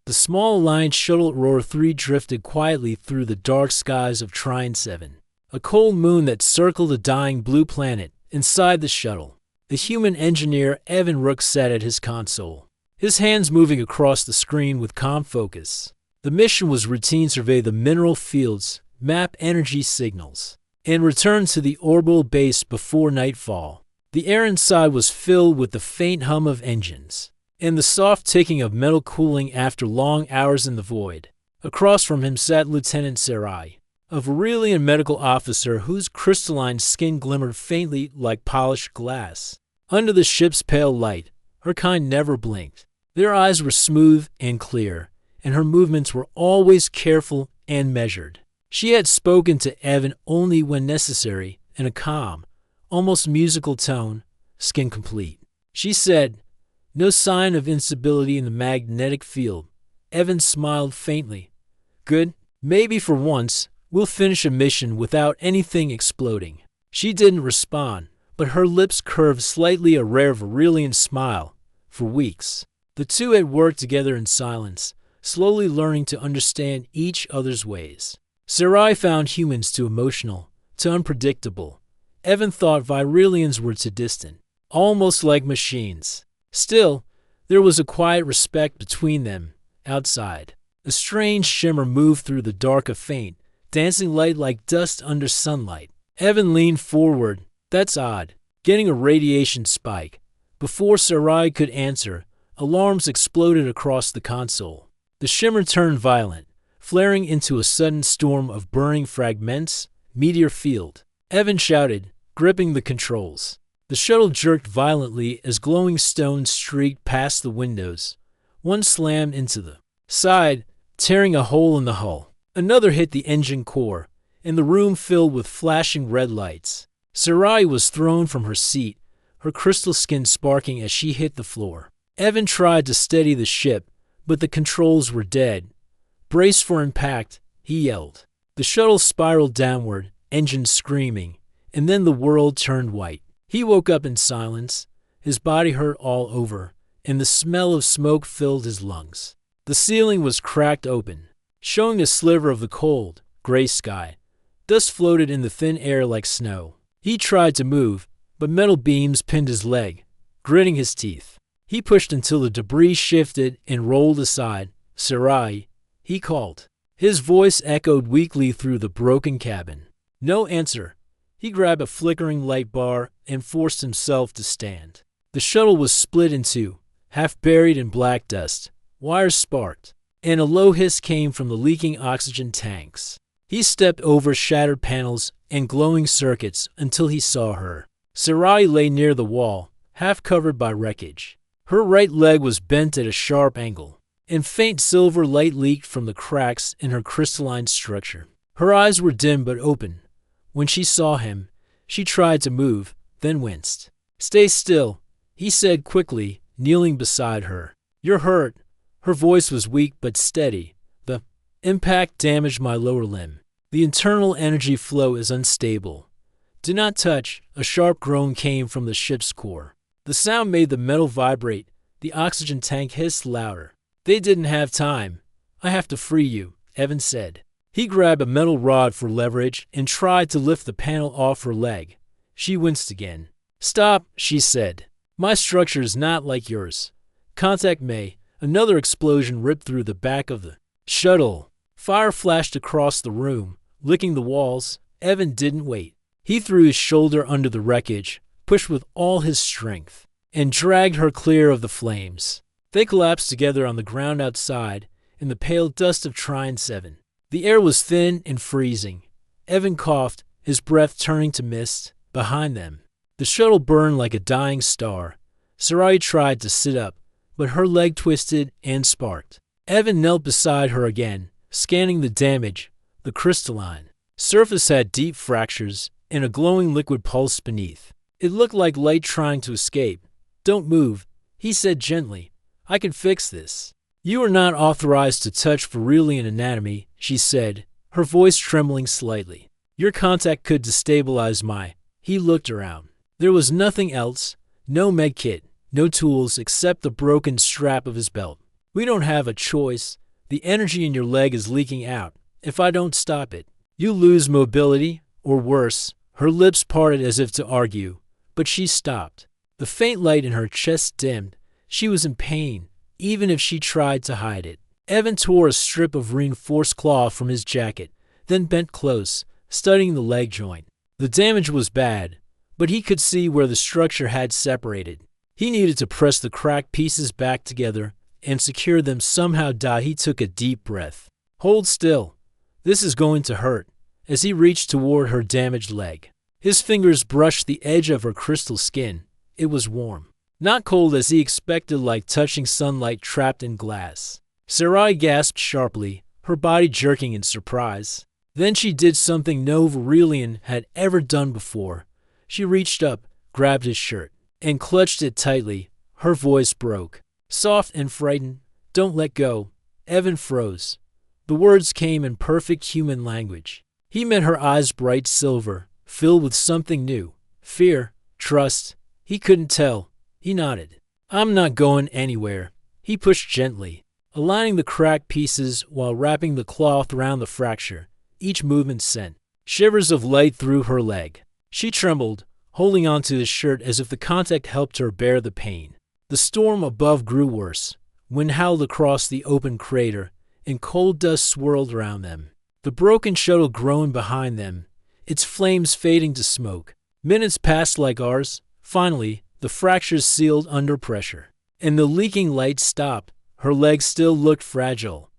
The small Alliance shuttle Aurora 3 drifted quietly through the dark skies of Trine 7, a cold moon that circled a dying blue planet. Inside the shuttle, the human engineer Evan Rook sat at his console, his hands moving across the screen with calm focus. The mission was routine: survey the mineral fields, map energy signals, and return to the orbital base before nightfall. The air inside was filled with the faint hum of engines and the soft ticking of metal cooling after long hours in the void. Across from him sat Lieutenant Sarai, a Varillian medical officer whose crystalline skin glimmered faintly like polished glass. Under the ship's pale light, her kind never blinked. Their eyes were smooth and clear, and her movements were always careful and measured. She had spoken to Evan only when necessary, in a calm, almost musical tone, skin complete. She said, "No sign of instability in the magnetic field." Evan smiled faintly. "Good. Maybe for once, we'll finish a mission without anything exploding." She didn't respond, but her lips curved slightly, a rare Varillian smile. For weeks, the two had worked together in silence, slowly learning to understand each other's ways. Sarai found humans too emotional, too unpredictable. Evan thought Varillians were too distant, almost like machines. Still, there was a quiet respect between them. Outside, a strange shimmer moved through the dark, a faint, dancing light like dust under sunlight. Evan leaned forward. "That's odd." Getting a radiation spike. Before Sarai could answer, alarms exploded across the console. The shimmer turned violent, flaring into a sudden storm of burning fragments. "Meteor field," Evan shouted, gripping the controls. The shuttle jerked violently as glowing stones streaked past the windows. One slammed into the side, tearing a hole in the hull. Another hit the engine core, and the room filled with flashing red lights. Sarai was thrown from her seat, her crystal skin sparking as she hit the floor. Evan tried to steady the ship, but the controls were dead. "Brace for impact," he yelled. The shuttle spiraled downward, engines screaming, and then the world turned white. He woke up in silence. His body hurt all over, and the smell of smoke filled his lungs. The ceiling was cracked open, showing a sliver of the cold, gray sky. Dust floated in the thin air like snow. He tried to move, but metal beams pinned his leg, gritting his teeth. He pushed until the debris shifted and rolled aside. "Sarai," he called. His voice echoed weakly through the broken cabin. No answer. He grabbed a flickering light bar and forced himself to stand. The shuttle was split in two, half buried in black dust. Wires sparked, and a low hiss came from the leaking oxygen tanks. He stepped over shattered panels and glowing circuits until he saw her. Sarai lay near the wall, half covered by wreckage. Her right leg was bent at a sharp angle, and faint silver light leaked from the cracks in her crystalline structure. Her eyes were dim but open. When she saw him, she tried to move, then winced. "Stay still," he said quickly, kneeling beside her. "You're hurt." Her voice was weak but steady. "The impact damaged my lower limb. The internal energy flow is unstable." "Do not touch." A sharp groan came from the ship's core. The sound made the metal vibrate. The oxygen tank hissed louder. "They didn't have time. I have to free you," Evan said. He grabbed a metal rod for leverage and tried to lift the panel off her leg. She winced again. "Stop," she said. "My structure is not like yours." "Contact May." Another explosion ripped through the back of the shuttle. Fire flashed across the room, licking the walls. Evan didn't wait. He threw his shoulder under the wreckage, pushed with all his strength, and dragged her clear of the flames. They collapsed together on the ground outside in the pale dust of Trine 7. The air was thin and freezing. Evan coughed, his breath turning to mist. Behind them, the shuttle burned like a dying star. Sarai tried to sit up, but her leg twisted and sparked. Evan knelt beside her again, scanning the damage. The crystalline surface had deep fractures, and a glowing liquid pulsed beneath. It looked like light trying to escape. "Don't move," he said gently. "I can fix this." "You are not authorized to touch Varillian anatomy," she said, her voice trembling slightly. "Your contact could destabilize my—" He looked around. There was nothing else, no medkit, no tools except the broken strap of his belt. We don't have a choice. The energy in your leg is leaking out. If I don't stop it, you lose mobility, or worse." Her lips parted as if to argue, but she stopped. The faint light in her chest dimmed. She was in pain, even if she tried to hide it. Evan tore a strip of reinforced cloth from his jacket, then bent close, studying the leg joint. The damage was bad, but he could see where the structure had separated. He needed to press the cracked pieces back together and secure them somehow. He took a deep breath. "Hold still. This is going to hurt," as he reached toward her damaged leg. His fingers brushed the edge of her crystal skin. It was warm. Not cold as he expected, like touching sunlight trapped in glass. Sarai gasped sharply, her body jerking in surprise. Then she did something no Varillian had ever done before. She reached up, grabbed his shirt, and clutched it tightly. Her voice broke. Soft and frightened. "Don't let go." Evan froze. The words came in perfect human language. He met her eyes, bright silver, filled with something new. Fear, trust. He couldn't tell. He nodded. "I'm not going anywhere." He pushed gently, aligning the cracked pieces while wrapping the cloth around the fracture. Each movement sent shivers of light through her leg. She trembled, holding onto his shirt as if the contact helped her bear the pain. The storm above grew worse. Wind howled across the open crater, and cold dust swirled around them. The broken shuttle groaned behind them, its flames fading to smoke. Minutes passed like hours. Finally, the fractures sealed under pressure, and the leaking light stopped. Her leg still looked fragile,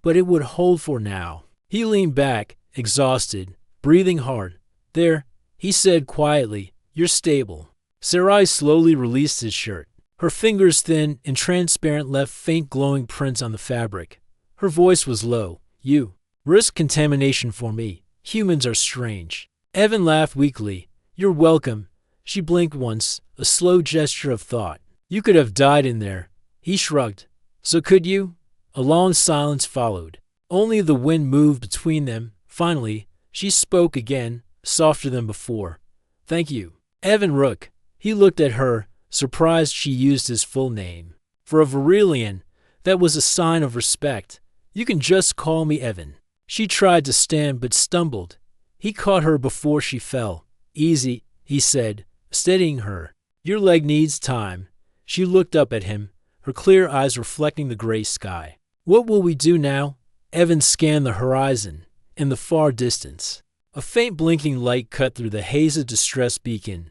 but it would hold for now. He leaned back, exhausted, breathing hard. "There," he said quietly, "you're stable." Sarai slowly released his shirt. Her fingers, thin and transparent, left faint glowing prints on the fabric. Her voice was low. "You risk contamination for me. Humans are strange." Evan laughed weakly. "You're welcome." She blinked once, a slow gesture of thought. "You could have died in there." He shrugged. "So could you?" A long silence followed. Only the wind moved between them. Finally, she spoke again, softer than before. "Thank you, Evan Rook." He looked at her, surprised she used his full name. For a Varillian, that was a sign of respect. "You can just call me Evan." She tried to stand but stumbled. He caught her before she fell. "Easy," he said, steadying her. "Your leg needs time." She looked up at him, her clear eyes reflecting the gray sky. "What will we do now?" Evan scanned the horizon. In the far distance, a faint blinking light cut through the haze, of distress beacon,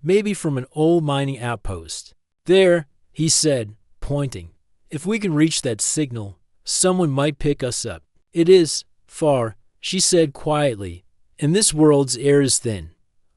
maybe from an old mining outpost. "There," he said, pointing. "If we can reach that signal, someone might pick us up." "It is far," she said quietly, "and this world's air is thin."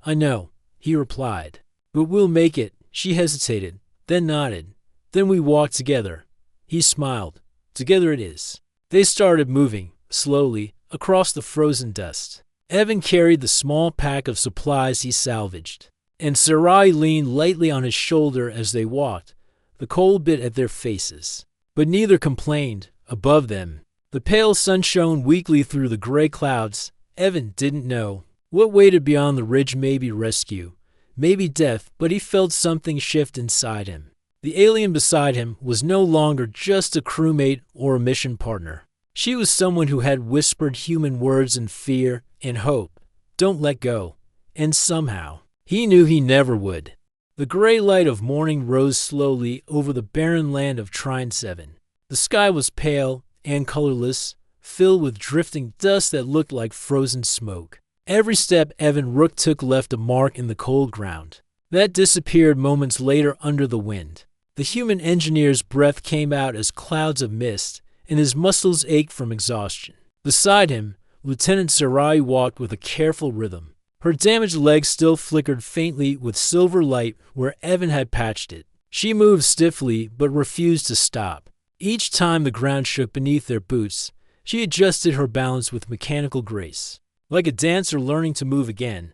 "I know," he replied. "But we'll make it." She hesitated, then nodded. "Then we walk together." He smiled. "Together it is." They started moving, slowly, across the frozen dust. Evan carried the small pack of supplies he salvaged, and Sarai leaned lightly on his shoulder as they walked. The cold bit at their faces, but neither complained. Above them, the pale sun shone weakly through the gray clouds. Evan didn't know what waited beyond the ridge. Maybe rescue, maybe death, but he felt something shift inside him. The alien beside him was no longer just a crewmate or a mission partner. She was someone who had whispered human words in fear and hope. "Don't let go." And somehow, he knew he never would. The gray light of morning rose slowly over the barren land of Trine 7. The sky was pale and colorless, filled with drifting dust that looked like frozen smoke. Every step Evan Rook took left a mark in the cold ground that disappeared moments later under the wind. The human engineer's breath came out as clouds of mist, and his muscles ached from exhaustion. Beside him, Lieutenant Sarai walked with a careful rhythm. Her damaged leg still flickered faintly with silver light where Evan had patched it. She moved stiffly but refused to stop. Each time the ground shook beneath their boots, she adjusted her balance with mechanical grace. Like a dancer learning to move again,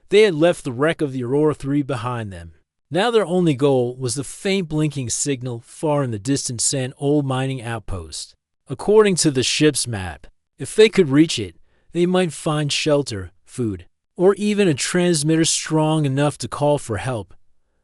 they had left the wreck of the Aurora 3 behind them. Now their only goal was the faint blinking signal far in the distant sand old mining outpost. According to the ship's map, if they could reach it, they might find shelter, food, or even a transmitter strong enough to call for help.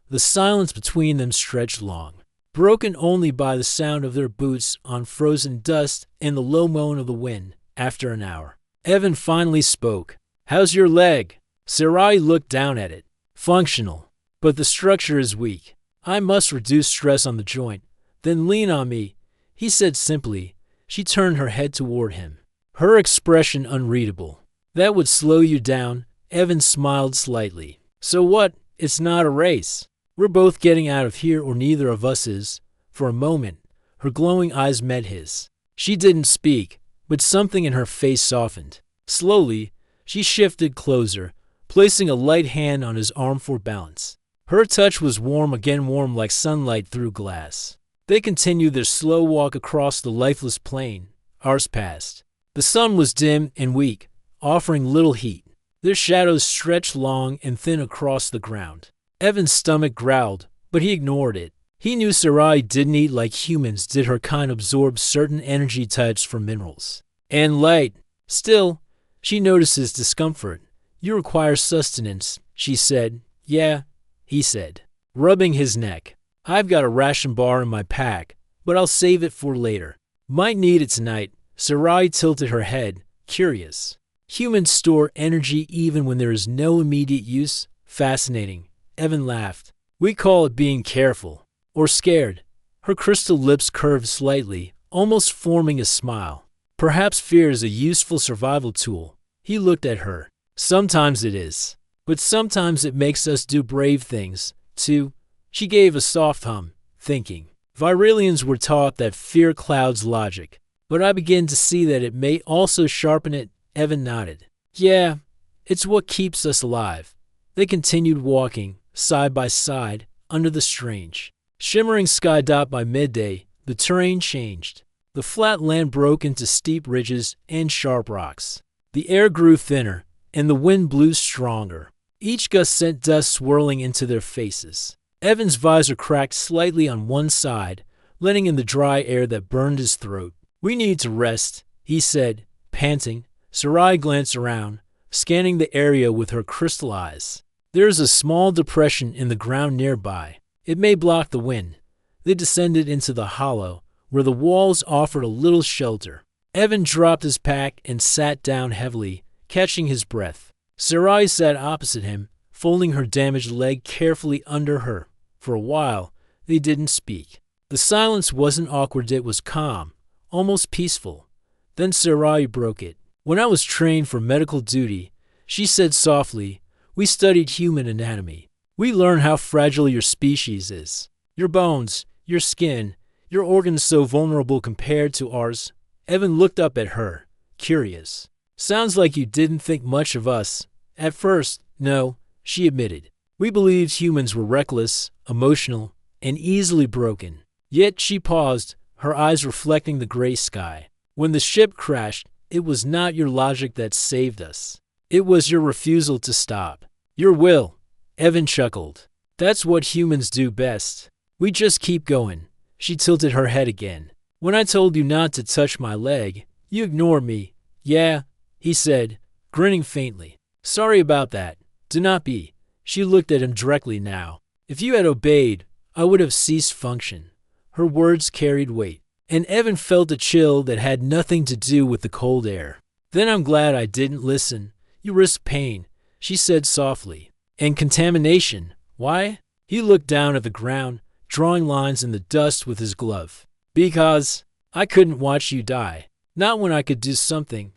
The silence between them stretched long. broken only by the sound of their boots on frozen dust and the low moan of the wind. After an hour, Evan finally spoke. "How's your leg?" Sarai looked down at it. "Functional, but the structure is weak. I must reduce stress on the joint, then lean on me," he said simply. She turned her head toward him, her expression unreadable. "That would slow you down." Evan smiled slightly. "So what? It's not a race. We're both getting out of here, or neither of us is." For a moment, her glowing eyes met his. She didn't speak, but something in her face softened. Slowly, she shifted closer, placing a light hand on his arm for balance. Her touch was warm, again warm like sunlight through glass. They continued their slow walk across the lifeless plain. Hours passed. The sun was dim and weak, offering little heat. Their shadows stretched long and thin across the ground. Evan's stomach growled, but he ignored it. He knew Sarai didn't eat like humans did. Her kind absorbed certain energy types from minerals and light. Still, she noticed his discomfort. "You require sustenance," she said. "Yeah," he said, rubbing his neck. "I've got a ration bar in my pack, but I'll save it for later. Might need it tonight." Sarai tilted her head, curious. "Humans store energy even when there is no immediate use? Fascinating." Evan laughed. "We call it being careful. Or scared." Her crystal lips curved slightly, almost forming a smile. "Perhaps fear is a useful survival tool." He looked at her. "Sometimes it is. But sometimes it makes us do brave things, too." She gave a soft hum, thinking. Virilians were taught that fear clouds logic, but I begin to see that it may also sharpen it. Evan nodded. "Yeah, it's what keeps us alive." They continued walking, side by side, under the strange, shimmering sky. By midday, the terrain changed. The flat land broke into steep ridges and sharp rocks. The air grew thinner, and the wind blew stronger. Each gust sent dust swirling into their faces. Evan's visor cracked slightly on one side, letting in the dry air that burned his throat. "We need to rest," he said, panting. Sarai glanced around, scanning the area with her crystal eyes. "There's a small depression in the ground nearby. It may block the wind." They descended into the hollow, where the walls offered a little shelter. Evan dropped his pack and sat down heavily, catching his breath. Sarai sat opposite him, folding her damaged leg carefully under her. For a while, they didn't speak. The silence wasn't awkward, it was calm, almost peaceful. Then Sarai broke it. "When I was trained for medical duty," she said softly, "we studied human anatomy. We learned how fragile your species is. Your bones, your skin, your organs so vulnerable compared to ours." Evan looked up at her, curious. "Sounds like you didn't think much of us." "At first, no," she admitted. "We believed humans were reckless, emotional, and easily broken." Yet she paused, her eyes reflecting the gray sky. "When the ship crashed, it was not your logic that saved us. It was your refusal to stop. Your will." Evan chuckled. "That's what humans do best. We just keep going." She tilted her head again. "When I told you not to touch my leg, you ignored me." "Yeah," he said, grinning faintly. "Sorry about that. Do not be." She looked at him directly now. "If you had obeyed, I would have ceased function." Her words carried weight, and Evan felt a chill that had nothing to do with the cold air. "Then I'm glad I didn't listen. You risked pain," she said softly. "And contamination. Why?" He looked down at the ground, drawing lines in the dust with his glove. "Because I couldn't watch you die. Not when I could do something."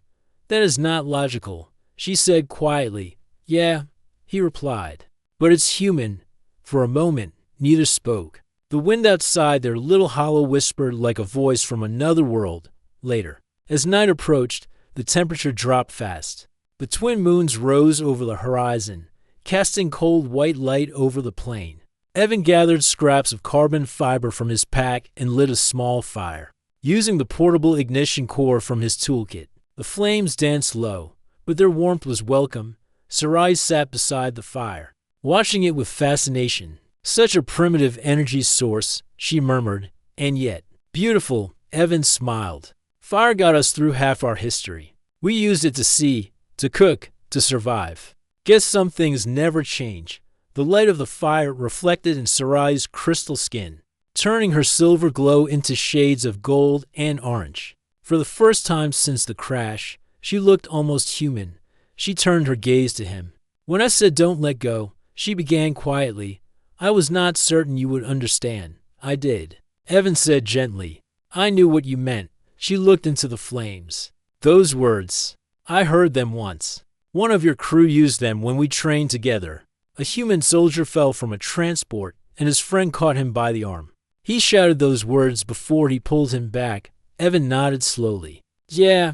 "That is not logical," she said quietly. "Yeah," he replied. "But it's human." For a moment, neither spoke. The wind outside their little hollow whispered like a voice from another world. Later, as night approached, the temperature dropped fast. The twin moons rose over the horizon, casting cold white light over the plain. Evan gathered scraps of carbon fiber from his pack and lit a small fire, using the portable ignition core from his toolkit. The flames danced low, but their warmth was welcome. Sarai sat beside the fire, watching it with fascination. "Such a primitive energy source," she murmured, "and yet beautiful." Evan smiled. "Fire got us through half our history. We used it to see, to cook, to survive. Guess some things never change." The light of the fire reflected in Sarai's crystal skin. turning her silver glow into shades of gold and orange. For the first time since the crash, she looked almost human. She turned her gaze to him. "When I said don't let go," she began quietly, "I was not certain you would understand." "I did," Evan said gently. "I knew what you meant." She looked into the flames. "Those words, I heard them once. One of your crew used them when we trained together." A human soldier fell from a transport, and his friend caught him by the arm. He shouted those words before he pulled him back. Evan nodded slowly. "Yeah,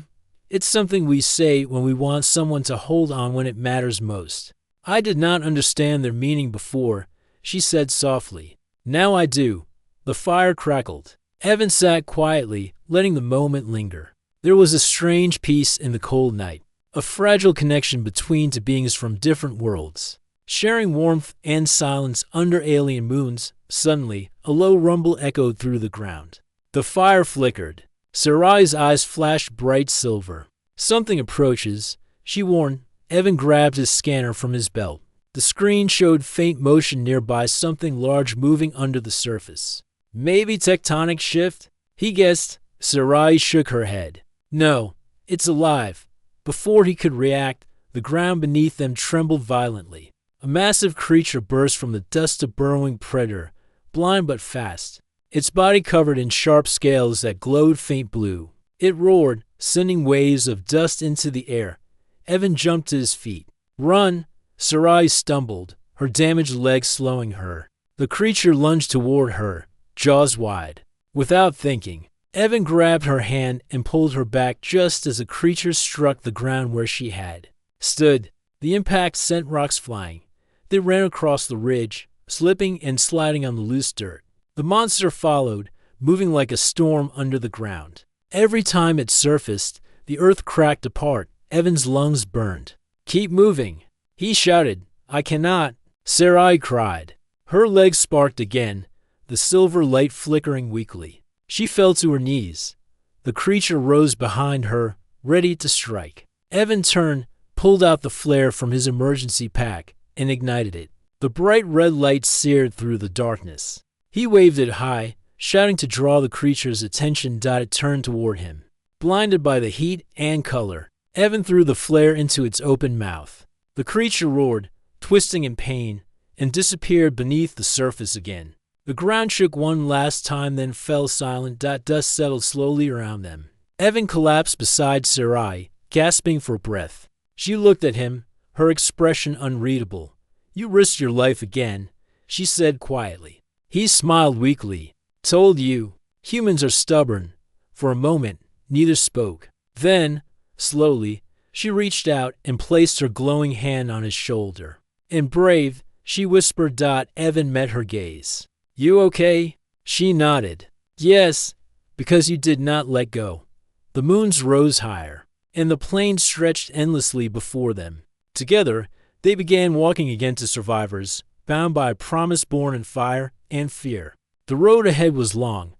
it's something we say when we want someone to hold on when it matters most." "I did not understand their meaning before," she said softly. "Now I do." The fire crackled. Evan sat quietly, letting the moment linger. There was a strange peace in the cold night, a fragile connection between two beings from different worlds, sharing warmth and silence under alien moons. Suddenly, a low rumble echoed through the ground. The fire flickered. Sarai's eyes flashed bright silver. "Something approaches," she warned. Evan grabbed his scanner from his belt. The screen showed faint motion nearby, something large moving under the surface. "Maybe tectonic shift?" he guessed. Sarai shook her head. "No, it's alive." Before he could react, the ground beneath them trembled violently. A massive creature burst from the dust, a burrowing predator, blind but fast, its body covered in sharp scales that glowed faint blue. It roared, sending waves of dust into the air. Evan jumped to his feet. "Run!" Sarai stumbled, her damaged legs slowing her. The creature lunged toward her, jaws wide. Without thinking, Evan grabbed her hand and pulled her back just as the creature struck the ground where she had stood. The impact sent rocks flying. They ran across the ridge, slipping and sliding on the loose dirt. The monster followed, moving like a storm under the ground. Every time it surfaced, the earth cracked apart. Evan's lungs burned. "Keep moving," he shouted. "I cannot," Sarai cried. Her legs sparked again, the silver light flickering weakly. She fell to her knees. The creature rose behind her, ready to strike. Evan turned, pulled out the flare from his emergency pack, and ignited it. The bright red light seared through the darkness. He waved it high, shouting to draw the creature's attention. It turned toward him. Blinded by the heat and color, Evan threw the flare into its open mouth. The creature roared, twisting in pain, and disappeared beneath the surface again. The ground shook one last time, then fell silent. Dust settled slowly around them. Evan collapsed beside Sarai, gasping for breath. She looked at him, her expression unreadable. "You risked your life again," she said quietly. He smiled weakly. "Told you. Humans are stubborn." For a moment, neither spoke. Then, slowly, she reached out and placed her glowing hand on his shoulder. "And brave," she whispered. Evan met her gaze. "You okay?" She nodded. "Yes, because you did not let go." The moons rose higher, and the plain stretched endlessly before them. Together, they began walking again to survivors, bound by a promise born in fire and fear. The road ahead was long,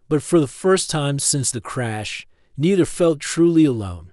but for the first time since the crash, neither felt truly alone.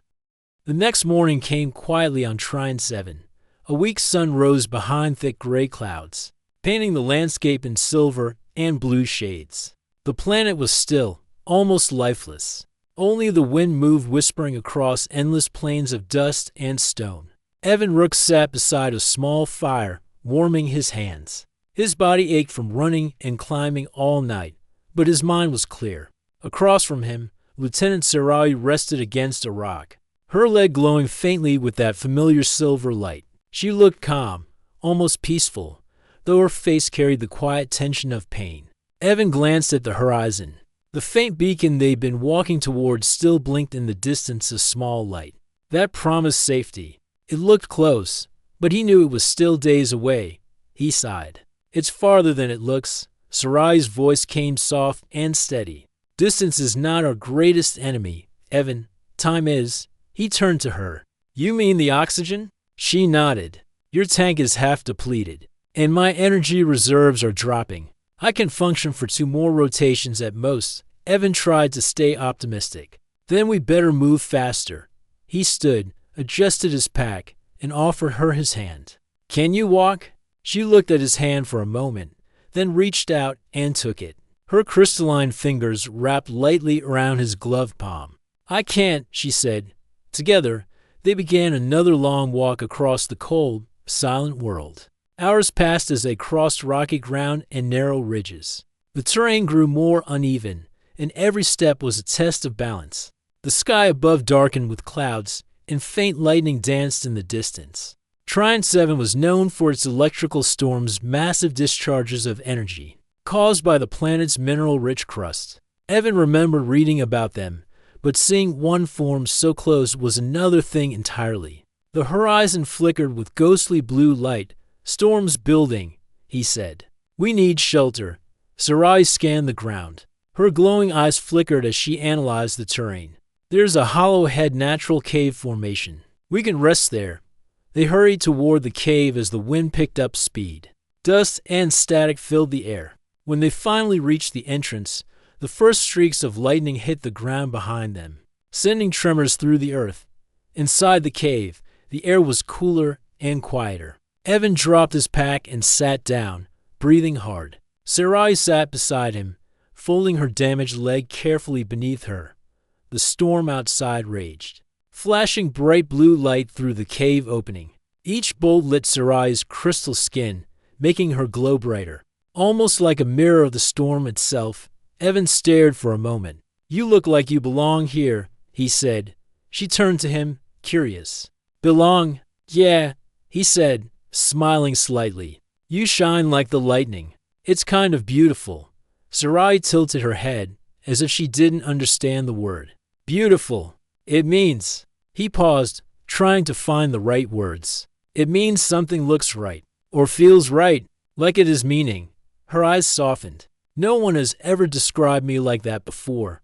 The next morning came quietly on Trine 7. A weak sun rose behind thick gray clouds, painting the landscape in silver and blue shades. The planet was still, almost lifeless. Only the wind moved, whispering across endless plains of dust and stone. Evan Rook sat beside a small fire, warming his hands. His body ached from running and climbing all night, but his mind was clear. Across from him, Lieutenant Sarai rested against a rock, her leg glowing faintly with that familiar silver light. She looked calm, almost peaceful, though her face carried the quiet tension of pain. Evan glanced at the horizon. The faint beacon they'd been walking toward still blinked in the distance, a small light. That promised safety. It looked close, but he knew it was still days away. He sighed. "It's farther than it looks." Sarai's voice came soft and steady. "Distance is not our greatest enemy, Evan. Time is." He turned to her. "You mean the oxygen?" She nodded. "Your tank is half depleted, and my energy reserves are dropping. I can function for 2 more rotations at most." Evan tried to stay optimistic. "Then we better move faster." He stood, adjusted his pack, and offered her his hand. "Can you walk?" She looked at his hand for a moment, then reached out and took it. Her crystalline fingers wrapped lightly around his glove palm. "I can't," she said. Together, they began another long walk across the cold, silent world. Hours passed as they crossed rocky ground and narrow ridges. The terrain grew more uneven, and every step was a test of balance. The sky above darkened with clouds, and faint lightning danced in the distance. Trine 7 was known for its electrical storms, massive discharges of energy, caused by the planet's mineral-rich crust. Evan remembered reading about them, but seeing one form so close was another thing entirely. The horizon flickered with ghostly blue light. "Storm's building," he said. "We need shelter." Sarai scanned the ground. Her glowing eyes flickered as she analyzed the terrain. "There's a hollow-head natural cave formation. We can rest there." They hurried toward the cave as the wind picked up speed. Dust and static filled the air. When they finally reached the entrance, the first streaks of lightning hit the ground behind them, sending tremors through the earth. Inside the cave, the air was cooler and quieter. Evan dropped his pack and sat down, breathing hard. Sarai sat beside him, folding her damaged leg carefully beneath her. The storm outside raged, flashing bright blue light through the cave opening. Each bolt lit Sarai's crystal skin, making her glow brighter. Almost like a mirror of the storm itself, Evan stared for a moment. "You look like you belong here," he said. She turned to him, curious. "Belong? Yeah," he said, smiling slightly. "You shine like the lightning. It's kind of beautiful." Sarai tilted her head, as if she didn't understand the word. "Beautiful. It means..." He paused, trying to find the right words. "It means something looks right, or feels right, like it is meaning." Her eyes softened. "No one has ever described me like that before."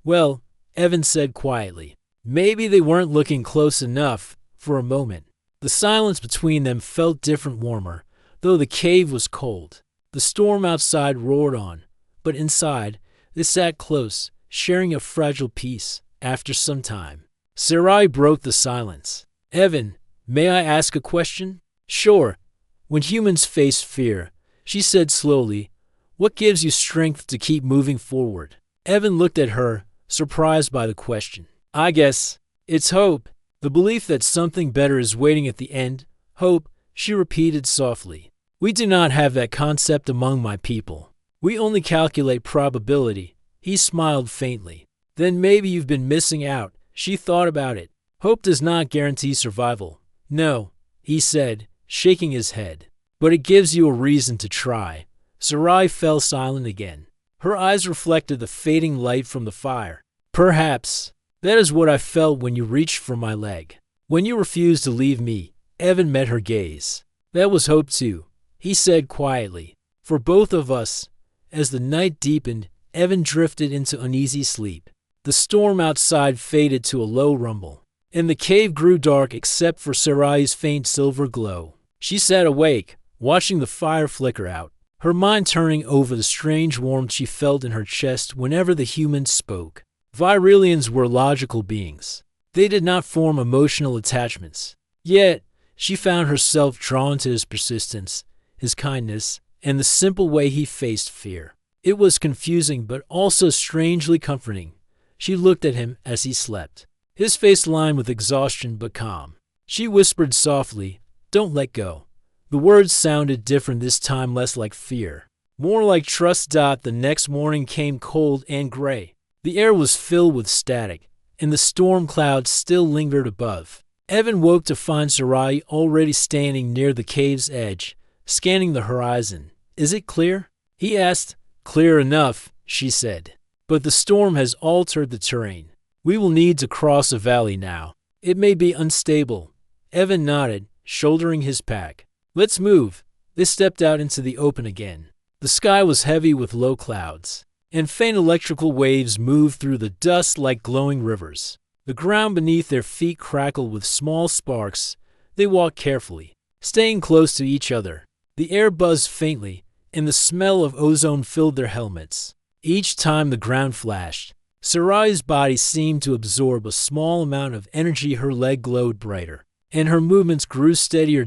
"Well," Evan said quietly, "maybe they weren't looking close enough." For a moment, the silence between them felt different, warmer, though the cave was cold. The storm outside roared on, but inside, they sat close, sharing a fragile peace. After some time, Sarai broke the silence. "Evan, may I ask a question?" "Sure." "When humans face fear," she said slowly, "what gives you strength to keep moving forward?" Evan looked at her, surprised by the question. "I guess it's hope. The belief that something better is waiting at the end." "Hope," she repeated softly. "We do not have that concept among my people. We only calculate probability." He smiled faintly. "Then maybe you've been missing out." She thought about it. "Hope does not guarantee survival." "No," he said, shaking his head. "But it gives you a reason to try." Sarai fell silent again. Her eyes reflected the fading light from the fire. "Perhaps. That is what I felt when you reached for my leg. When you refused to leave me." Evan met her gaze. "That was hope too," he said quietly. "For both of us." As the night deepened, Evan drifted into uneasy sleep. The storm outside faded to a low rumble, and the cave grew dark except for Sarai's faint silver glow. She sat awake, watching the fire flicker out, her mind turning over the strange warmth she felt in her chest whenever the humans spoke. Virilians were logical beings. They did not form emotional attachments. Yet, she found herself drawn to his persistence, his kindness, and the simple way he faced fear. It was confusing but also strangely comforting. She looked at him as he slept, his face lined with exhaustion but calm. She whispered softly, "Don't let go." The words sounded different this time, less like fear, more like trust. The next morning came cold and gray. The air was filled with static, and the storm clouds still lingered above. Evan woke to find Sarai already standing near the cave's edge, scanning the horizon. "Is it clear?" he asked. "Clear enough," she said. "But the storm has altered the terrain. We will need to cross a valley now. It may be unstable." Evan nodded, shouldering his pack. "Let's move." They stepped out into the open again. The sky was heavy with low clouds, and faint electrical waves moved through the dust like glowing rivers. The ground beneath their feet crackled with small sparks. They walked carefully, staying close to each other. The air buzzed faintly, and the smell of ozone filled their helmets. Each time the ground flashed, Sarai's body seemed to absorb a small amount of energy. Her leg glowed brighter, and her movements grew steadier.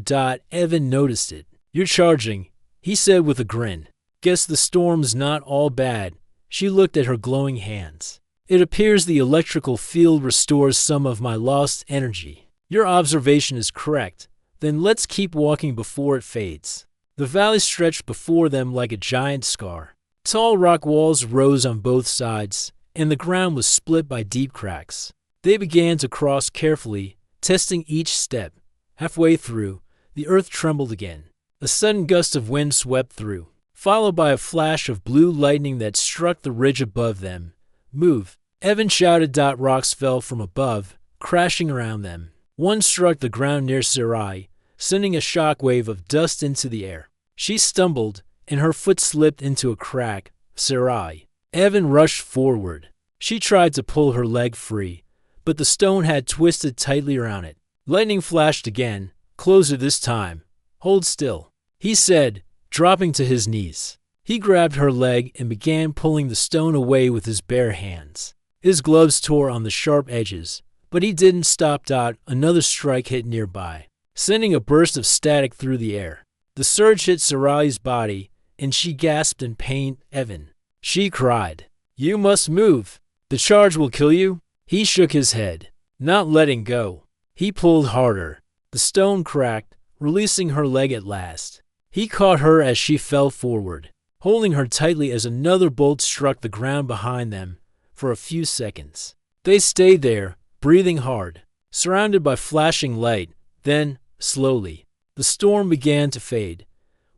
Evan noticed it. "You're charging," he said with a grin. Guess the storm's not all bad. She looked at her glowing hands. It appears the electrical field restores some of my lost energy. Your observation is correct. Then let's keep walking before it fades. The valley stretched before them like a giant scar. Tall rock walls rose on both sides, and the ground was split by deep cracks. They began to cross carefully, testing each step. Halfway through, the earth trembled again. A sudden gust of wind swept through, followed by a flash of blue lightning that struck the ridge above them. Move! Evan shouted. Rocks fell from above, crashing around them. One struck the ground near Sarai, sending a shockwave of dust into the air. She stumbled, and her foot slipped into a crack. Sarai. Evan rushed forward. She tried to pull her leg free, but the stone had twisted tightly around it. Lightning flashed again, closer this time. Hold still, he said, dropping to his knees. He grabbed her leg and began pulling the stone away with his bare hands. His gloves tore on the sharp edges, but he didn't stop. Another strike hit nearby, sending a burst of static through the air. The surge hit Sarai's body, and she gasped in pain. Evan, she cried. You must move. The charge will kill you. He shook his head, not letting go. He pulled harder. The stone cracked, releasing her leg at last. He caught her as she fell forward, holding her tightly as another bolt struck the ground behind them. For a few seconds, they stayed there, breathing hard, surrounded by flashing light. Then, slowly, the storm began to fade.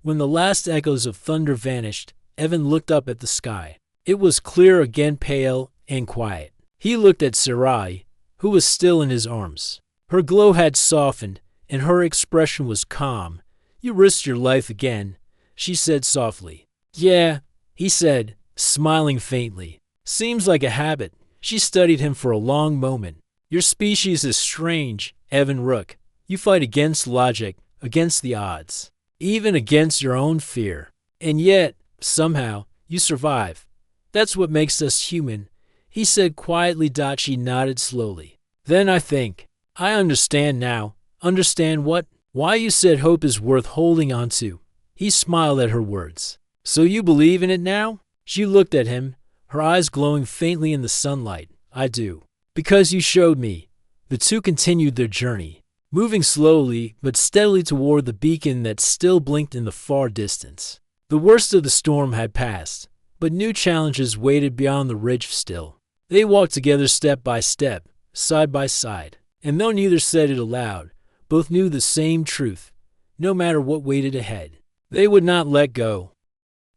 When the last echoes of thunder vanished, Evan looked up at the sky. It was clear again, pale and quiet. He looked at Sarai, who was still in his arms. Her glow had softened, and her expression was calm. You risked your life again, she said softly. Yeah, he said, smiling faintly. Seems like a habit. She studied him for a long moment. Your species is strange, Evan Rook. You fight against logic, against the odds, even against your own fear. And yet, somehow, you survive. That's what makes us human, he said quietly. She nodded slowly. Then I understand now. Understand what? Why you said hope is worth holding on to. He smiled at her words. So you believe in it now? She looked at him, her eyes glowing faintly in the sunlight. I do. Because you showed me. The two continued their journey, moving slowly but steadily toward the beacon that still blinked in the far distance. The worst of the storm had passed, but new challenges waited beyond the ridge still. They walked together step by step, side by side, and though neither said it aloud, both knew the same truth. No matter what waited ahead, they would not let go.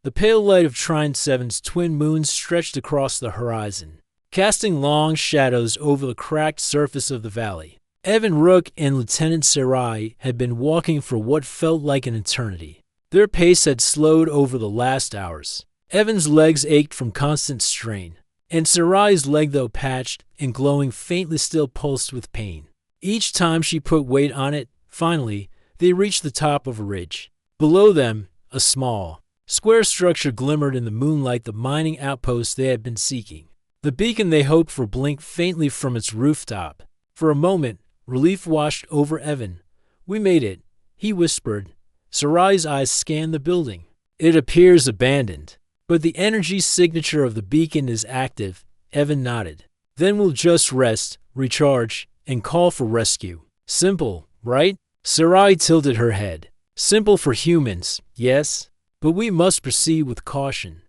The pale light of Trine 7's twin moons stretched across the horizon, casting long shadows over the cracked surface of the valley. Evan Rook and Lieutenant Sarai had been walking for what felt like an eternity. Their pace had slowed over the last hours. Evan's legs ached from constant strain, and Sarai's leg, though patched and glowing faintly, still pulsed with pain. Each time she put weight on it, finally, they reached the top of a ridge. Below them, a small, square structure glimmered in the moonlight, the mining outpost they had been seeking. The beacon they hoped for blinked faintly from its rooftop. For a moment, relief washed over Evan. We made it, he whispered. Sarai's eyes scanned the building. It appears abandoned, but the energy signature of the beacon is active. Evan nodded. Then we'll just rest, recharge, and call for rescue. Simple, right? Sarai tilted her head. Simple for humans, yes, but we must proceed with caution.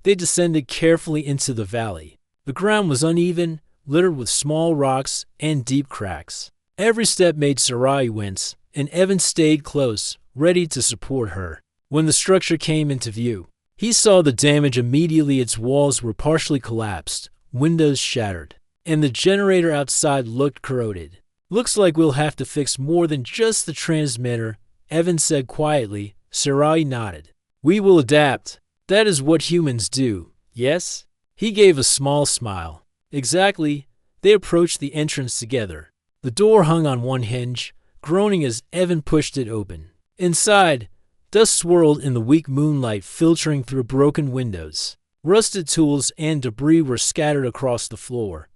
They descended carefully into the valley. The ground was uneven, littered with small rocks and deep cracks. Every step made Sarai wince, and Evan stayed close, ready to support her. When the structure came into view, he saw the damage immediately. Its walls were partially collapsed, windows shattered, and the generator outside looked corroded. Looks like we'll have to fix more than just the transmitter, Evan said quietly. Sarai nodded. We will adapt. That is what humans do, yes? He gave a small smile. Exactly. They approached the entrance together. The door hung on one hinge, groaning as Evan pushed it open. Inside, dust swirled in the weak moonlight filtering through broken windows. Rusted tools and debris were scattered across the floor.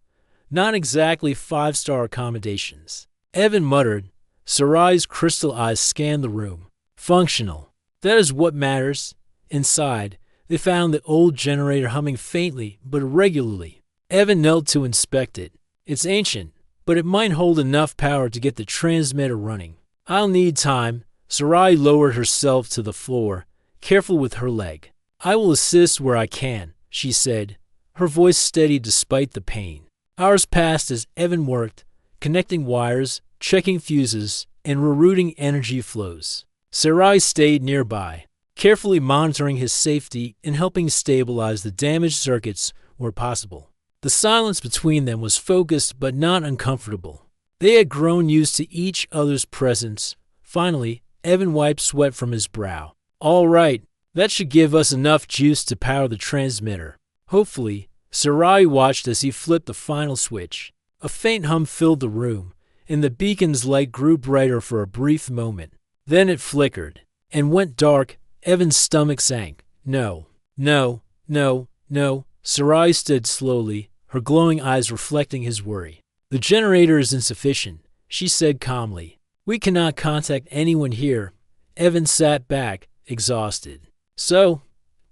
Not exactly five-star accommodations. Evan muttered. Sarai's crystal eyes scanned the room. Functional. That is what matters. Inside, They found the old generator humming faintly but irregularly. Evan knelt to inspect it. It's ancient, but it might hold enough power to get the transmitter running. I'll need time. Sarai lowered herself to the floor, careful with her leg. I will assist where I can, she said, her voice steady despite the pain. Hours passed as Evan worked, connecting wires, checking fuses, and rerouting energy flows. Sarai stayed nearby, carefully monitoring his safety and helping stabilize the damaged circuits where possible. The silence between them was focused but not uncomfortable. They had grown used to each other's presence. Finally, Evan wiped sweat from his brow. All right, that should give us enough juice to power the transmitter. Hopefully. Sarai watched as he flipped the final switch. A faint hum filled the room, and the beacon's light grew brighter for a brief moment. Then it flickered and went dark. Evan's stomach sank. No, no, no, no. Sarai stood slowly, her glowing eyes reflecting his worry. The generator is insufficient, she said calmly. We cannot contact anyone here. Evan sat back, exhausted. So,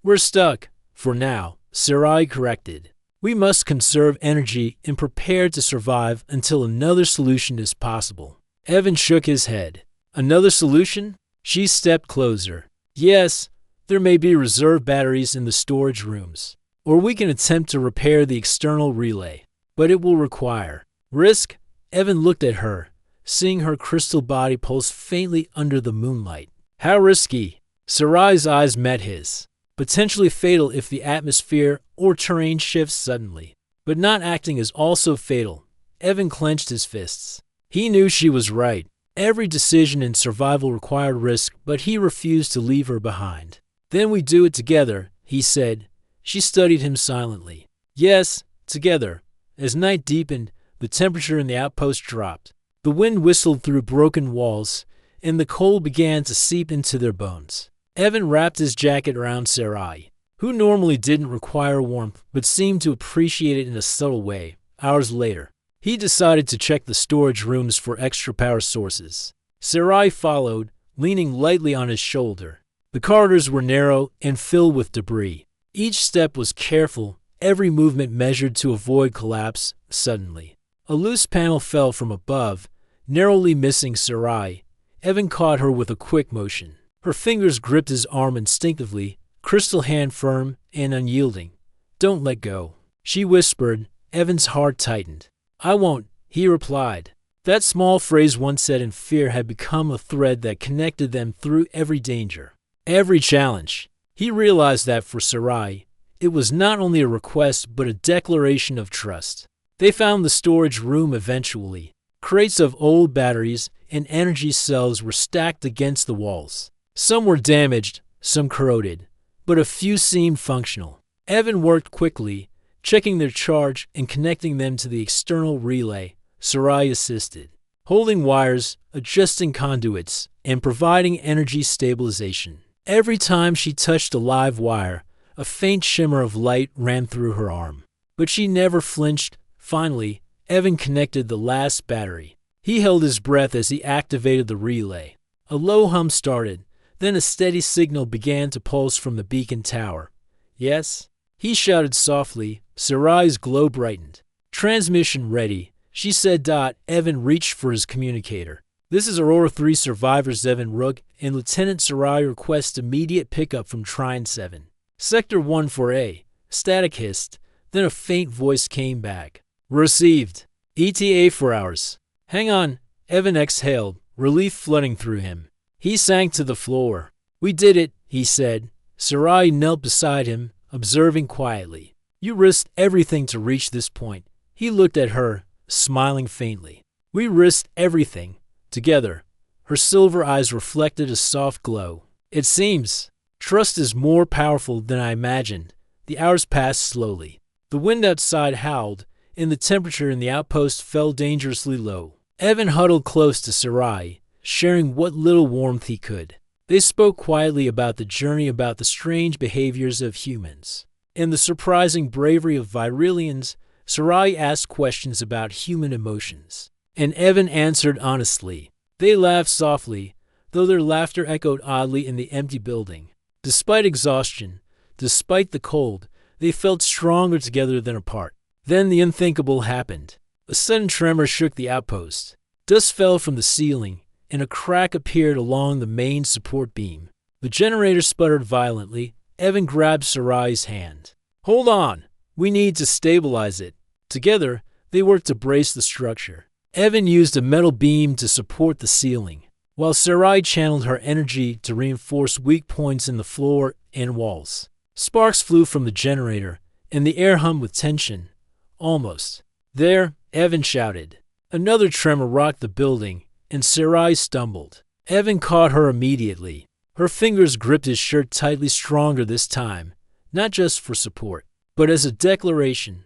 we're stuck, for now. Sarai corrected. We must conserve energy and prepare to survive until another solution is possible. Evan shook his head. Another solution? She stepped closer. Yes, there may be reserve batteries in the storage rooms. Or we can attempt to repair the external relay. But it will require risk. Evan looked at her, seeing her crystal body pulse faintly under the moonlight. How risky? Sarai's eyes met his. Potentially fatal if the atmosphere or terrain shifts suddenly. But not acting is also fatal. Evan clenched his fists. He knew she was right. Every decision in survival required risk, but he refused to leave her behind. Then we do it together, he said. She studied him silently. Yes, together. As night deepened, the temperature in the outpost dropped. The wind whistled through broken walls, and the cold began to seep into their bones. Evan wrapped his jacket around Sarai, who normally didn't require warmth but seemed to appreciate it in a subtle way. Hours later, he decided to check the storage rooms for extra power sources. Sarai followed, leaning lightly on his shoulder. The corridors were narrow and filled with debris. Each step was careful, every movement measured to avoid collapse. Suddenly, a loose panel fell from above, narrowly missing Sarai. Evan caught her with a quick motion. Her fingers gripped his arm instinctively, crystal hand firm and unyielding. Don't let go, she whispered. Evan's heart tightened. I won't, he replied. That small phrase once said in fear had become a thread that connected them through every danger, every challenge. He realized that for Sarai, it was not only a request but a declaration of trust. They found the storage room eventually. Crates of old batteries and energy cells were stacked against the walls. Some were damaged, some corroded, but a few seemed functional. Evan worked quickly, checking their charge and connecting them to the external relay. Sarai assisted, holding wires, adjusting conduits, and providing energy stabilization. Every time she touched a live wire, a faint shimmer of light ran through her arm. But she never flinched. Finally, Evan connected the last battery. He held his breath as he activated the relay. A low hum started. Then a steady signal began to pulse from the beacon tower. Yes? He shouted softly. Sarai's glow brightened. Transmission ready, she said. Evan reached for his communicator. This is Aurora 3 survivors Evan Rook and Lieutenant Sarai request immediate pickup from Trine 7. Sector 14A. Static hissed. Then a faint voice came back. Received. ETA 4 hours. Hang on. Evan exhaled, relief flooding through him. He sank to the floor. We did it, he said. Sarai knelt beside him, observing quietly. You risked everything to reach this point. He looked at her, smiling faintly. We risked everything. Together. Her silver eyes reflected a soft glow. It seems. Trust is more powerful than I imagined. The hours passed slowly. The wind outside howled, and the temperature in the outpost fell dangerously low. Evan huddled close to Sarai, sharing what little warmth he could. They spoke quietly about the journey, about the strange behaviors of humans, and the surprising bravery of Virilians. Sarai asked questions about human emotions, and Evan answered honestly. They laughed softly, though their laughter echoed oddly in the empty building. Despite exhaustion, Despite the cold, they felt stronger together than apart. Then the unthinkable happened. A sudden tremor shook the outpost. Dust fell from the ceiling, and a crack appeared along the main support beam. The generator sputtered violently. Evan grabbed Sarai's hand. "Hold on! We need to stabilize it." Together, they worked to brace the structure. Evan used a metal beam to support the ceiling, while Sarai channeled her energy to reinforce weak points in the floor and walls. Sparks flew from the generator, and the air hummed with tension. "Almost." "There," Evan shouted. Another tremor rocked the building, and Sarai stumbled. Evan caught her immediately. Her fingers gripped his shirt tightly, stronger this time, not just for support, but as a declaration.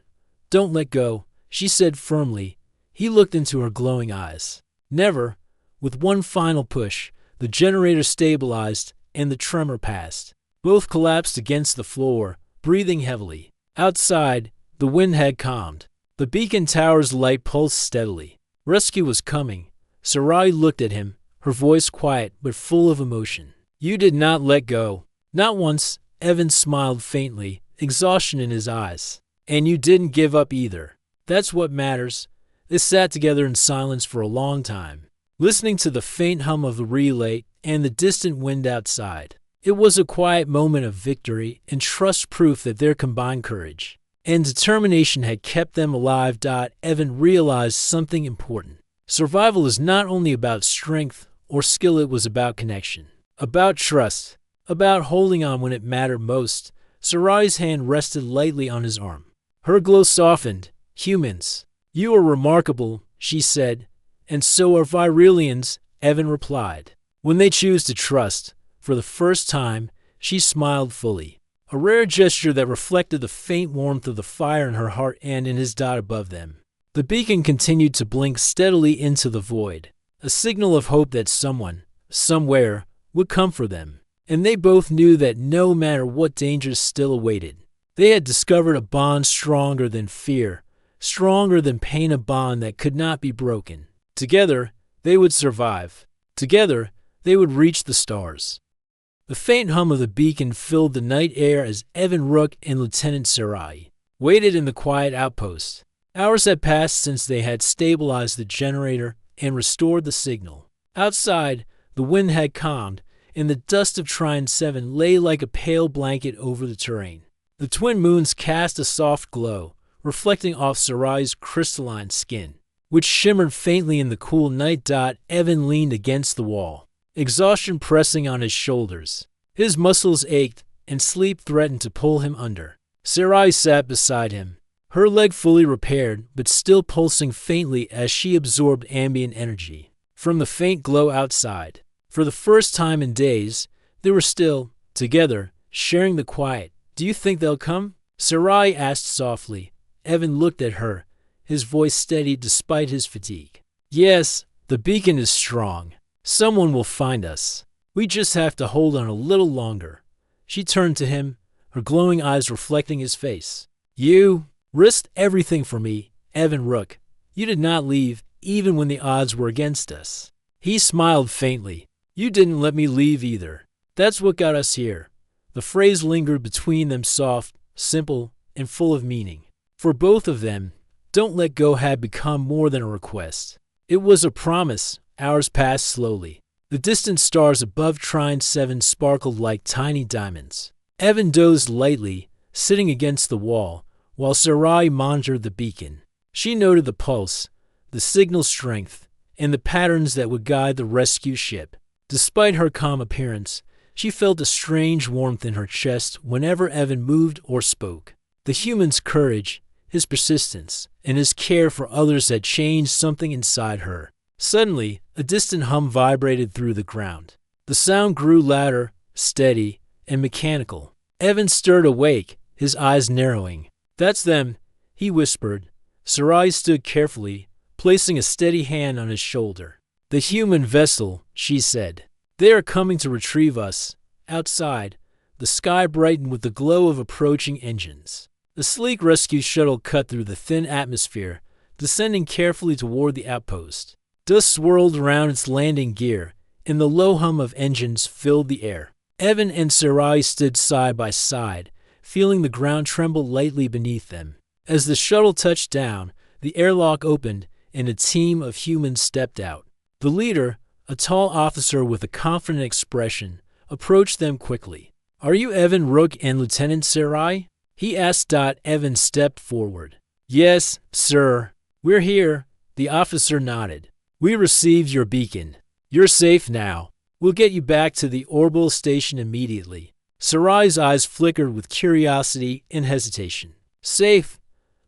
"Don't let go," she said firmly. He looked into her glowing eyes. Never. With one final push, the generator stabilized and the tremor passed. Both collapsed against the floor, breathing heavily. Outside, the wind had calmed. The beacon tower's light pulsed steadily. Rescue was coming. Sarai looked at him, her voice quiet but full of emotion. "You did not let go." "Not once." Evan smiled faintly, exhaustion in his eyes. "And you didn't give up either. That's what matters." They sat together in silence for a long time, listening to the faint hum of the relay and the distant wind outside. It was a quiet moment of victory and trust, proof that their combined courage and determination had kept them alive. Evan realized something important. Survival is not only about strength or skill, it was about connection, about trust, about holding on when it mattered most. Sarai's hand rested lightly on his arm. Her glow softened. "Humans, you are remarkable," she said. "And so are Virilians," Evan replied. "When they choose to trust." For the first time, she smiled fully, a rare gesture that reflected the faint warmth of the fire in her heart and in his dot above them. The beacon continued to blink steadily into the void, a signal of hope that someone, somewhere, would come for them. And they both knew that no matter what dangers still awaited, they had discovered a bond stronger than fear, stronger than pain, a bond that could not be broken. Together, they would survive. Together, they would reach the stars. The faint hum of the beacon filled the night air as Evan Rook and Lieutenant Sarai waited in the quiet outpost. Hours had passed since they had stabilized the generator and restored the signal. Outside, the wind had calmed, and the dust of Trine 7 lay like a pale blanket over the terrain. The twin moons cast a soft glow, reflecting off Sarai's crystalline skin, which shimmered faintly in the cool night. Evan leaned against the wall, exhaustion pressing on his shoulders. His muscles ached, and sleep threatened to pull him under. Sarai sat beside him, her leg fully repaired but still pulsing faintly as she absorbed ambient energy from the faint glow outside. For the first time in days, they were still, together, sharing the quiet. "Do you think they'll come?" Sarai asked softly. Evan looked at her, his voice steady despite his fatigue. "Yes, the beacon is strong. Someone will find us. We just have to hold on a little longer." She turned to him, her glowing eyes reflecting his face. "You risked everything for me, Evan Rook. You did not leave, even when the odds were against us." He smiled faintly. "You didn't let me leave either. That's what got us here." The phrase lingered between them, soft, simple, and full of meaning. For both of them, "Don't let go" had become more than a request. It was a promise. Hours passed slowly. The distant stars above Trine 7 sparkled like tiny diamonds. Evan dozed lightly, sitting against the wall, while Sarai monitored the beacon. She noted the pulse, the signal strength, and the patterns that would guide the rescue ship. Despite her calm appearance, she felt a strange warmth in her chest whenever Evan moved or spoke. The human's courage, his persistence, and his care for others had changed something inside her. Suddenly, a distant hum vibrated through the ground. The sound grew louder, steady, and mechanical. Evan stirred awake, his eyes narrowing. "That's them," he whispered. Sarai stood carefully, placing a steady hand on his shoulder. "The human vessel," she said. "They are coming to retrieve us." Outside, the sky brightened with the glow of approaching engines. The sleek rescue shuttle cut through the thin atmosphere, descending carefully toward the outpost. Dust swirled around its landing gear, and the low hum of engines filled the air. Evan and Sarai stood side by side, feeling the ground tremble lightly beneath them. As the shuttle touched down, the airlock opened and a team of humans stepped out. The leader, a tall officer with a confident expression, approached them quickly. "Are you Evan Rook and Lieutenant Sarai?" he asked. Evan stepped forward. "Yes, sir. We're here." The officer nodded. "We received your beacon. You're safe now. We'll get you back to the orbital station immediately." Sarai's eyes flickered with curiosity and hesitation. "Safe,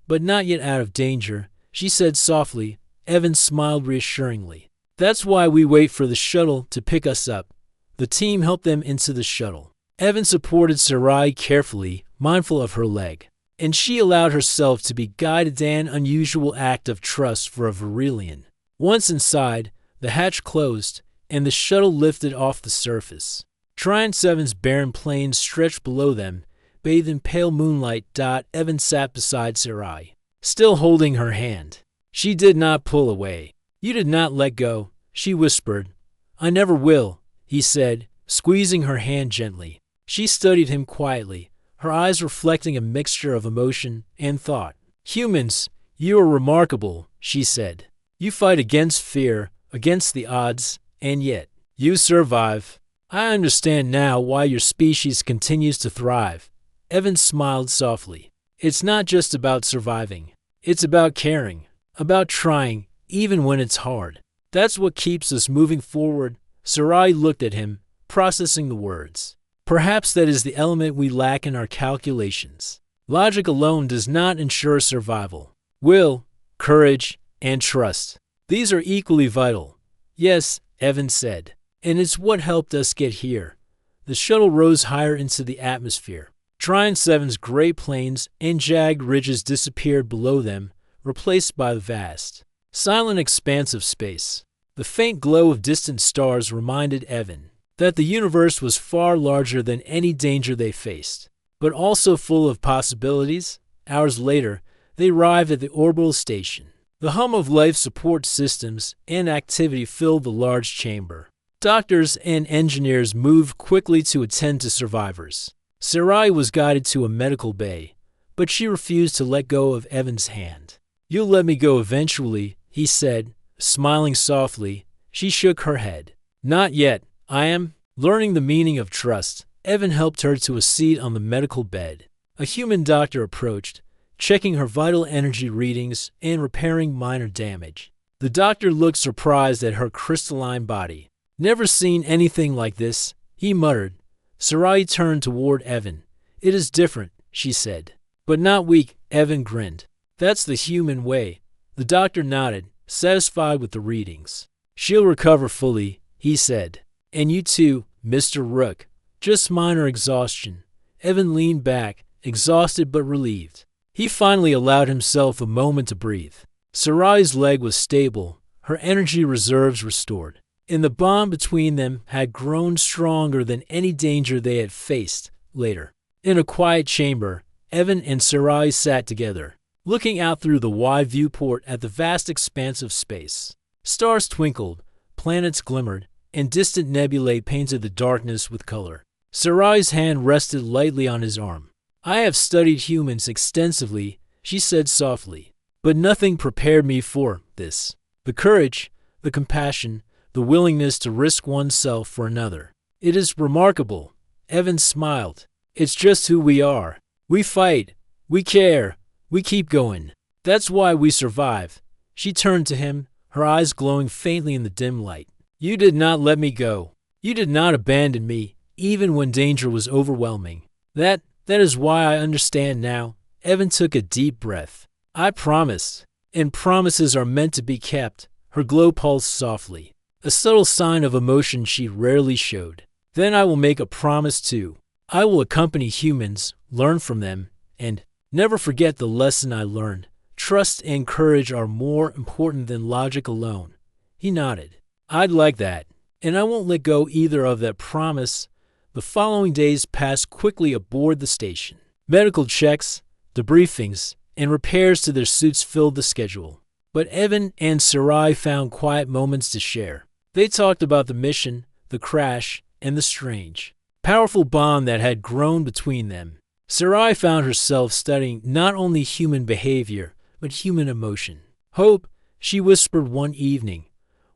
but not yet out of danger," she said softly. Evan smiled reassuringly. "That's why we wait for the shuttle to pick us up." The team helped them into the shuttle. Evan supported Sarai carefully, mindful of her leg, and she allowed herself to be guided, an unusual act of trust for a Virilian. Once inside, the hatch closed, and the shuttle lifted off the surface. Trine 7's barren plains stretched below them, bathed in pale moonlight. Evan sat beside Sarai, still holding her hand. She did not pull away. "You did not let go," she whispered. "I never will," he said, squeezing her hand gently. She studied him quietly, her eyes reflecting a mixture of emotion and thought. "Humans, you are remarkable," she said. "You fight against fear, against the odds, and yet you survive. I understand now why your species continues to thrive." Evan smiled softly. "It's not just about surviving. It's about caring, about trying, even when it's hard. That's what keeps us moving forward." Sarai looked at him, processing the words. "Perhaps that is the element we lack in our calculations. Logic alone does not ensure survival. Will, courage, and trust. These are equally vital." "Yes," Evan said, "and it's what helped us get here." The shuttle rose higher into the atmosphere. Trine 7's gray plains and jagged ridges disappeared below them, replaced by the vast, silent expanse of space. The faint glow of distant stars reminded Evan that the universe was far larger than any danger they faced, but also full of possibilities. Hours later, they arrived at the orbital station. The hum of life support systems and activity filled the large chamber. Doctors and engineers moved quickly to attend to survivors. Sarai was guided to a medical bay, but she refused to let go of Evan's hand. "You'll let me go eventually," he said, smiling softly. She shook her head. "Not yet. I am learning the meaning of trust." Evan helped her to a seat on the medical bed. A human doctor approached, checking her vital energy readings and repairing minor damage. The doctor looked surprised at her crystalline body. "Never seen anything like this," he muttered. Sarai turned toward Evan. "It is different," she said. "But not weak," Evan grinned. "That's the human way." The doctor nodded, satisfied with the readings. "She'll recover fully," he said. "And you too, Mr. Rook. Just minor exhaustion." Evan leaned back, exhausted but relieved. He finally allowed himself a moment to breathe. Sarai's leg was stable, her energy reserves restored, and the bond between them had grown stronger than any danger they had faced. Later, in a quiet chamber, Evan and Sarai sat together, looking out through the wide viewport at the vast expanse of space. Stars twinkled, planets glimmered, and distant nebulae painted the darkness with color. Sarai's hand rested lightly on his arm. "I have studied humans extensively," she said softly, "but nothing prepared me for this. The courage, the compassion, the willingness to risk oneself for another. It is remarkable." Evan smiled. "It's just who we are. We fight. We care. We keep going. That's why we survive." She turned to him, her eyes glowing faintly in the dim light. "You did not let me go. You did not abandon me, even when danger was overwhelming. That is why I understand now." Evan took a deep breath. "I promised, and promises are meant to be kept." Her glow pulsed softly, a subtle sign of emotion she rarely showed. "Then I will make a promise too. I will accompany humans, learn from them, and never forget the lesson I learned. Trust and courage are more important than logic alone." He nodded. "I'd like that, and I won't let go either of that promise." The following days passed quickly aboard the station. Medical checks, debriefings, and repairs to their suits filled the schedule. But Evan and Sarai found quiet moments to share. They talked about the mission, the crash, and the strange, powerful bond that had grown between them. Sarai found herself studying not only human behavior, but human emotion. Hope, she whispered one evening,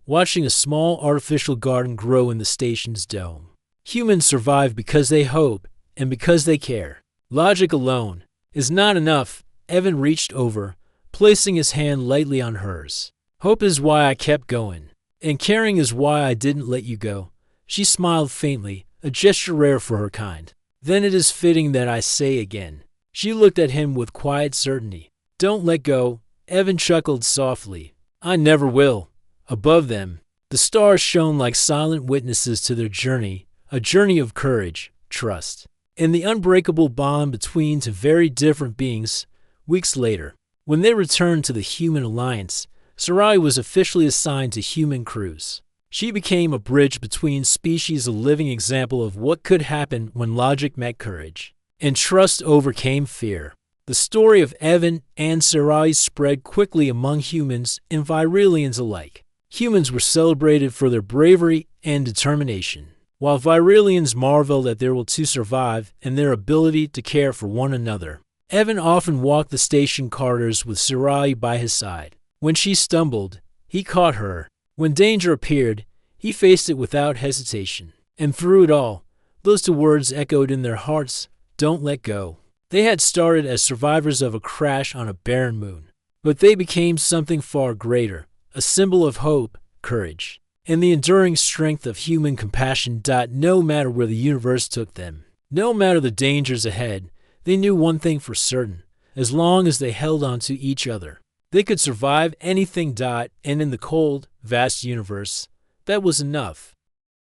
watching a small artificial garden grow in the station's dome. Humans survive because they hope and because they care. Logic alone is not enough. Evan reached over, placing his hand lightly on hers. Hope is why I kept going, and caring is why I didn't let you go. She smiled faintly, a gesture rare for her kind. Then it is fitting that I say again. She looked at him with quiet certainty. Don't let go. Evan chuckled softly. I never will. Above them, the stars shone like silent witnesses to their journey, a journey of courage, trust, and the unbreakable bond between two very different beings. Weeks later, when they returned to the Human Alliance, Sarai was officially assigned to human crews. She became a bridge between species, a living example of what could happen when logic met courage, and trust overcame fear. The story of Evan and Sarai spread quickly among humans and Virelians alike. Humans were celebrated for their bravery and determination, while Virelians marveled at their will to survive and their ability to care for one another. Evan often walked the station corridors with Sarai by his side. When she stumbled, he caught her. When danger appeared, he faced it without hesitation. And through it all, those two words echoed in their hearts: don't let go. They had started as survivors of a crash on a barren moon, but they became something far greater, a symbol of hope, courage, and the enduring strength of human compassion. No matter where the universe took them, no matter the dangers ahead, they knew one thing for certain: as long as they held on to each other, they could survive anything. And in the cold, vast universe, that was enough.